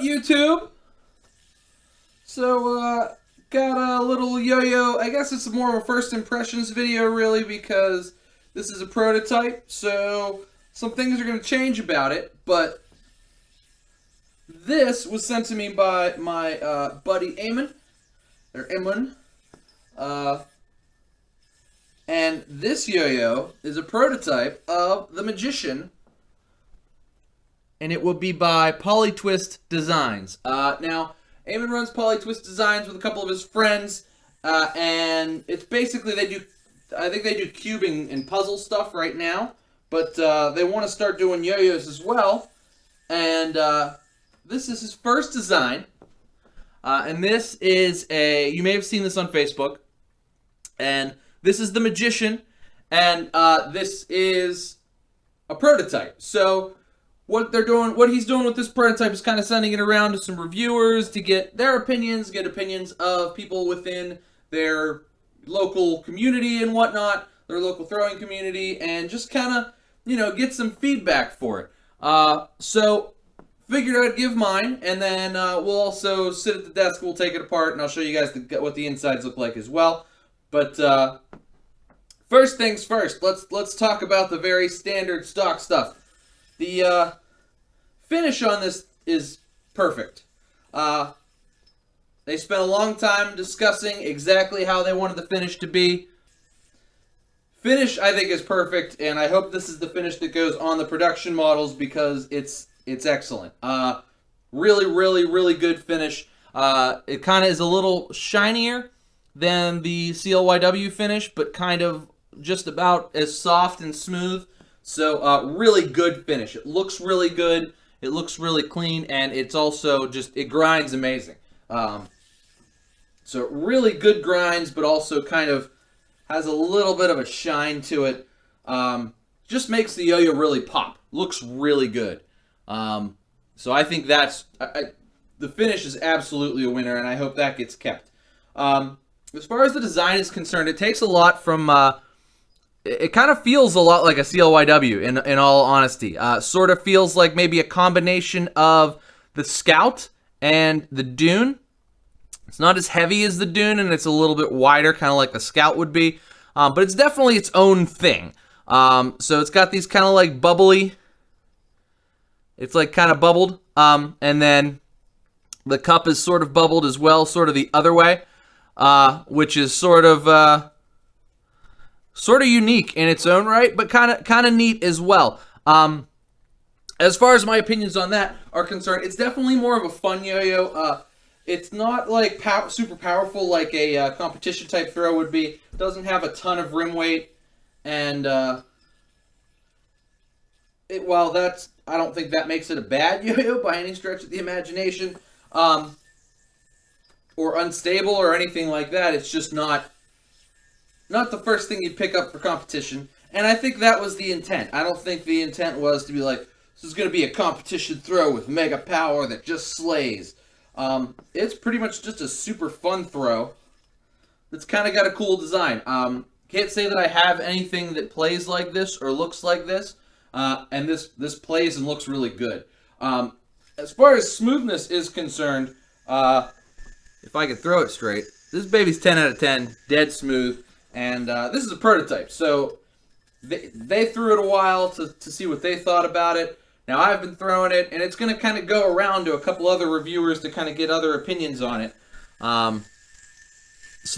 up, YouTube? So, got a little yo-yo. I guess it's more of a first impressions video, really, because this is a prototype, so some things are going to change about it, but this was sent to me by my buddy Amun, and this yo-yo is a prototype of the Magician, and it will be by PolyTwist Designs. Now, Amun runs PolyTwist Designs with a couple of his friends, and it's basically I think they do cubing and puzzle stuff right now, but they want to start doing yo-yos as well, and this is his first design, and this is you may have seen this on Facebook, and this is the Magician, and this is a prototype. So what he's doing with this prototype is kind of sending it around to some reviewers to get their opinions, get opinions of people within their local community and whatnot, their local throwing community, and just kind of, get some feedback for it. So figured I'd give mine, and then we'll also sit at the desk, we'll take it apart, and I'll show you guys what the insides look like as well. But first things first, let's talk about the very standard stock stuff. The finish on this is perfect. They spent a long time discussing exactly how they wanted the finish to be. Finish, I think, is perfect, and I hope this is the finish that goes on the production models because it's excellent. Really, really, really good finish. It kind of is a little shinier than the CLYW finish, but kind of just about as soft and smooth. So really good finish. It looks really good. It looks really clean, and it's also it grinds amazing. So really good grinds, but also kind of has a little bit of a shine to it. Just makes the yo-yo really pop. Looks really good. So I think the finish is absolutely a winner, and I hope that gets kept. As far as the design is concerned, it takes a lot from... it kind of feels a lot like a CLYW, in all honesty. Sort of feels like maybe a combination of the Scout and the Dune. It's not as heavy as the Dune, and it's a little bit wider, kind of like the Scout would be. But it's definitely its own thing. So it's got these kind of like bubbly... It's like kind of bubbled. And then the cup is sort of bubbled as well, sort of the other way. Which is sort of unique in its own right, but kind of neat as well. As far as my opinions on that are concerned, it's definitely more of a fun yo-yo. It's not like super powerful like a competition type throw would be. It doesn't have a ton of rim weight, and I don't think that makes it a bad yo-yo by any stretch of the imagination, or unstable or anything like that. It's just not the first thing you'd pick up for competition, and I think that was the intent. I don't think the intent was to be like, this is going to be a competition throw with mega power that just slays. It's pretty much just a super fun throw that's kind of got a cool design. Can't say that I have anything that plays like this or looks like this, and this plays and looks really good. As far as smoothness is concerned, if I could throw it straight, this baby's 10 out of 10, dead smooth. And this is a prototype, so they threw it a while to see what they thought about it. Now I've been throwing it, and it's going to kind of go around to a couple other reviewers to kind of get other opinions on it. It's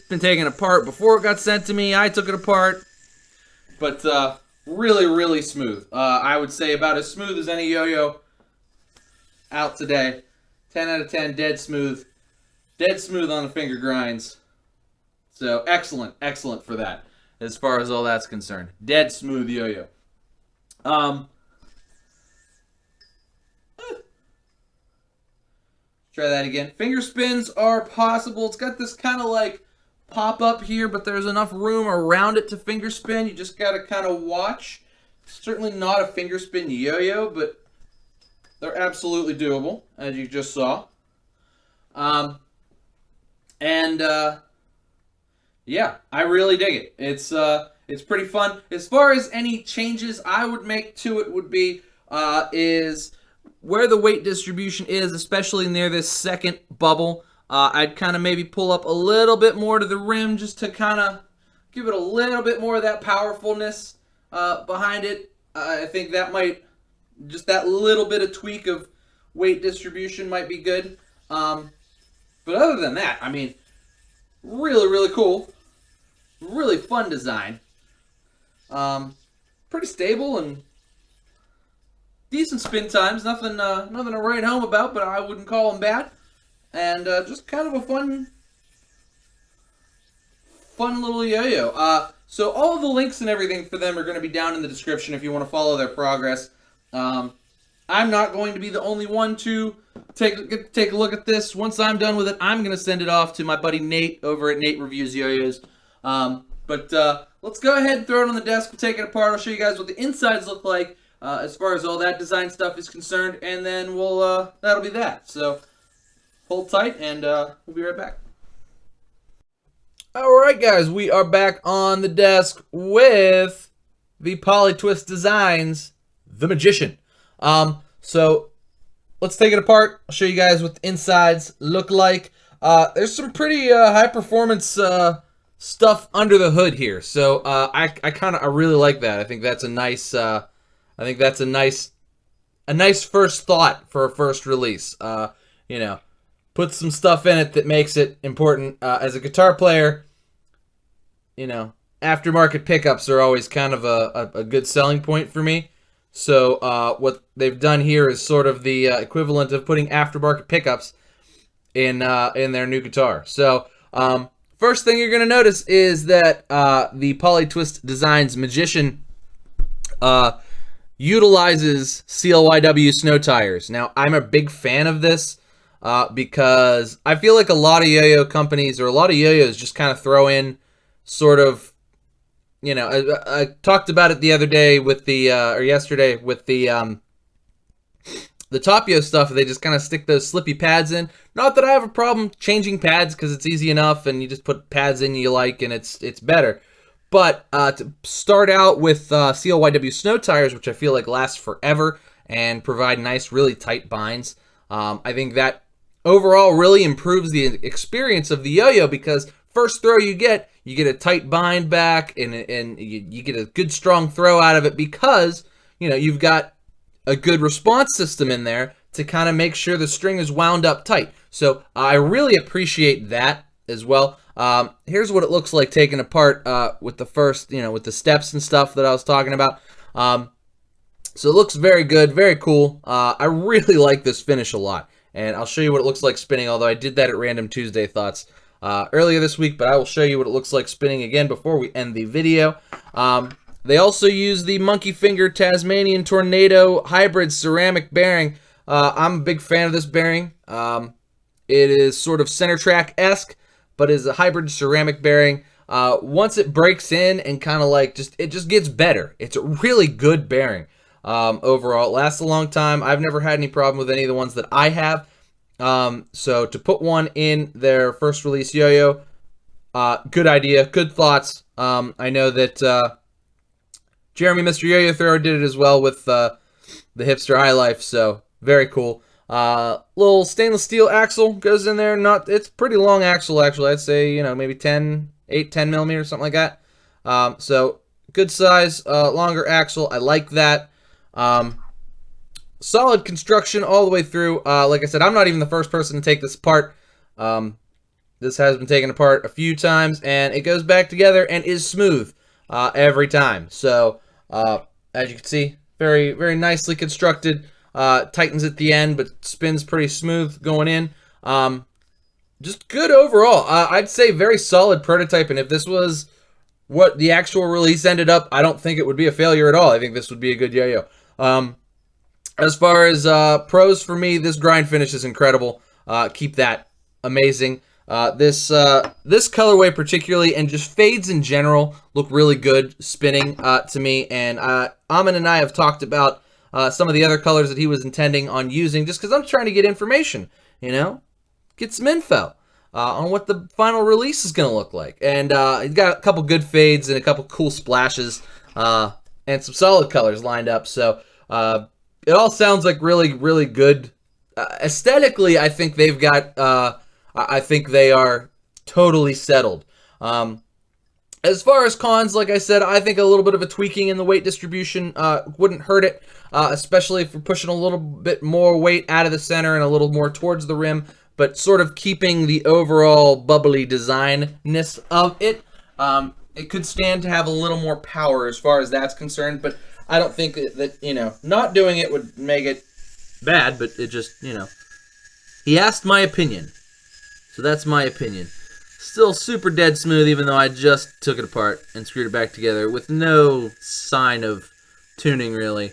been taken apart before it got sent to me. I took it apart, but really, really smooth. I would say about as smooth as any yo-yo out today. 10 out of 10, dead smooth. Dead smooth on the finger grinds. So, excellent for that, as far as all that's concerned. Dead smooth yo-yo. Try that again. Finger spins are possible. It's got this kind of like pop-up here, but there's enough room around it to finger spin. You just got to kind of watch. Certainly not a finger spin yo-yo, but they're absolutely doable, as you just saw. Yeah, I really dig it. It's pretty fun. As far as any changes I would make to it would be, is where the weight distribution is, especially near this second bubble, I'd kind of maybe pull up a little bit more to the rim just to kind of give it a little bit more of that powerfulness behind it. I think that might, just that little bit of tweak of weight distribution might be good. But other than that, I mean, really, really cool. Really fun design. Pretty stable and decent spin times. Nothing to write home about, but I wouldn't call them bad. And just kind of a fun little yo-yo. So all of the links and everything for them are going to be down in the description if you want to follow their progress. I'm not going to be the only one to take a look at this. Once I'm done with it, I'm going to send it off to my buddy Nate over at Nate Reviews Yo-Yos. But let's go ahead and throw it on the desk. We'll take it apart. I'll show you guys what the insides look like as far as all that design stuff is concerned, and then we'll that'll be that. So hold tight, and we'll be right back. All right, guys, we are back on the desk with the PolyTwist Designs, The Magician. So let's take it apart. I'll show you guys what the insides look like. There's some pretty high performance stuff under the hood here. So I really like that. I think that's a nice a nice first thought for a first release. You know, put some stuff in it that makes it important. As a guitar player, you know, aftermarket pickups are always kind of a good selling point for me. So what they've done here is sort of the equivalent of putting aftermarket pickups in their new guitar. So first thing you're going to notice is that the PolyTwist Designs Magician utilizes CLYW snow tires. Now, I'm a big fan of this because I feel like a lot of yo-yo companies or a lot of yo-yos just kind of throw in sort of, you know, I talked about it the other day with the, or yesterday with the Top Yo stuff. They just kind of stick those slippy pads in. Not that I have a problem changing pads because it's easy enough and you just put pads in you like and it's better. But to start out with CLYW snow tires, which I feel like last forever and provide nice, really tight binds, I think that overall really improves the experience of the yo-yo because first throw you get a tight bind back and you get a good strong throw out of it because, you know, you've got a good response system in there to kind of make sure the string is wound up tight. So I really appreciate that as well. Here's what it looks like taken apart with the first, you know, with the steps and stuff that I was talking about. So it looks very good, very cool. I really like this finish a lot. And I'll show you what it looks like spinning, although I did that at Random Tuesday Thoughts earlier this week, but I will show you what it looks like spinning again before we end the video. They also use the Monkey Finger Tasmanian Tornado Hybrid Ceramic Bearing. I'm a big fan of this bearing. It is sort of center track-esque, but is a hybrid ceramic bearing. Once it breaks in and kind of like it just gets better. It's a really good bearing. Overall, it lasts a long time. I've never had any problem with any of the ones that I have. So to put one in their first release yo-yo, good idea, good thoughts. I know that Jeremy, Mr. Yo-Yo Thrower, did it as well with the Hipster High Life, so very cool. Little stainless steel axle goes in there. It's pretty long axle, actually. I'd say, you know, maybe 10 millimeters, something like that. So good size, longer axle. I like that. Solid construction all the way through. Like I said, I'm not even the first person to take this apart. This has been taken apart a few times, and it goes back together and is smooth every time. So, as you can see, very, very nicely constructed. Tightens at the end, but spins pretty smooth going in. Just good overall. I'd say very solid prototype, and if this was what the actual release ended up, I don't think it would be a failure at all. I think this would be a good yo-yo. As far as pros for me, this grind finish is incredible. Keep that amazing. This colorway particularly, and just fades in general, look really good spinning to me. And Amun and I have talked about some of the other colors that he was intending on using, just because I'm trying to get information, you know, get some info on what the final release is going to look like. And he's got a couple good fades and a couple cool splashes and some solid colors lined up. So it all sounds like really, really good. Aesthetically, I think they've got, I think they are totally settled. As far as cons, like I said, I think a little bit of a tweaking in the weight distribution wouldn't hurt it, especially if we're pushing a little bit more weight out of the center and a little more towards the rim, but sort of keeping the overall bubbly design-ness of it. It could stand to have a little more power as far as that's concerned, but I don't think that, you know, not doing it would make it bad, but it just, you know. He asked my opinion, so that's my opinion. Still super dead smooth, even though I just took it apart and screwed it back together with no sign of tuning, really.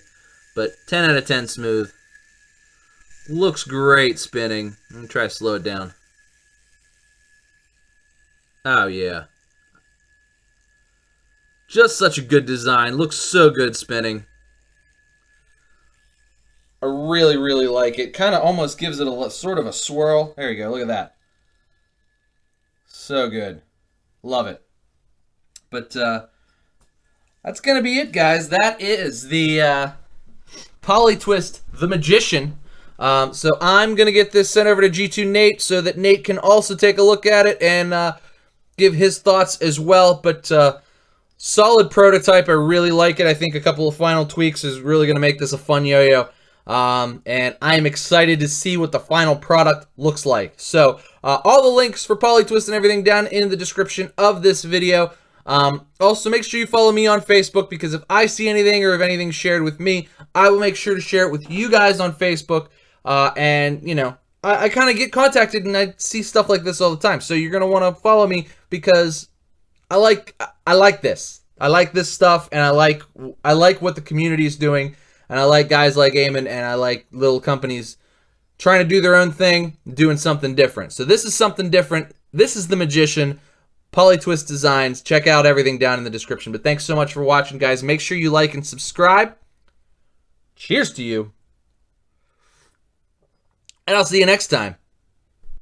But 10 out of 10 smooth. Looks great spinning. Let me try to slow it down. Oh, yeah. Just such a good design. Looks so good spinning. I really, really like it. Kind of almost gives it a sort of a swirl. There you go. Look at that. So good. Love it. But that's going to be it, guys. That is the PolyTwist The Magician. So I'm going to get this sent over to G2 Nate so that Nate can also take a look at it and give his thoughts as well. But solid prototype. I really like it. I think a couple of final tweaks is really going to make this a fun yo-yo. And I am excited to see what the final product looks like. So all the links for PolyTwist and everything down in the description of this video. Also, make sure you follow me on Facebook, because if I see anything or if anything's shared with me, I will make sure to share it with you guys on Facebook. And, you know, I kind of get contacted and I see stuff like this all the time. So you're going to want to follow me, because I like this. I like this stuff, and I like what the community is doing, and I like guys like Amun, and I like little companies trying to do their own thing, doing something different. So this is something different. This is The Magician, PolyTwist Designs. Check out everything down in the description. But thanks so much for watching, guys. Make sure you like and subscribe. Cheers to you. And I'll see you next time.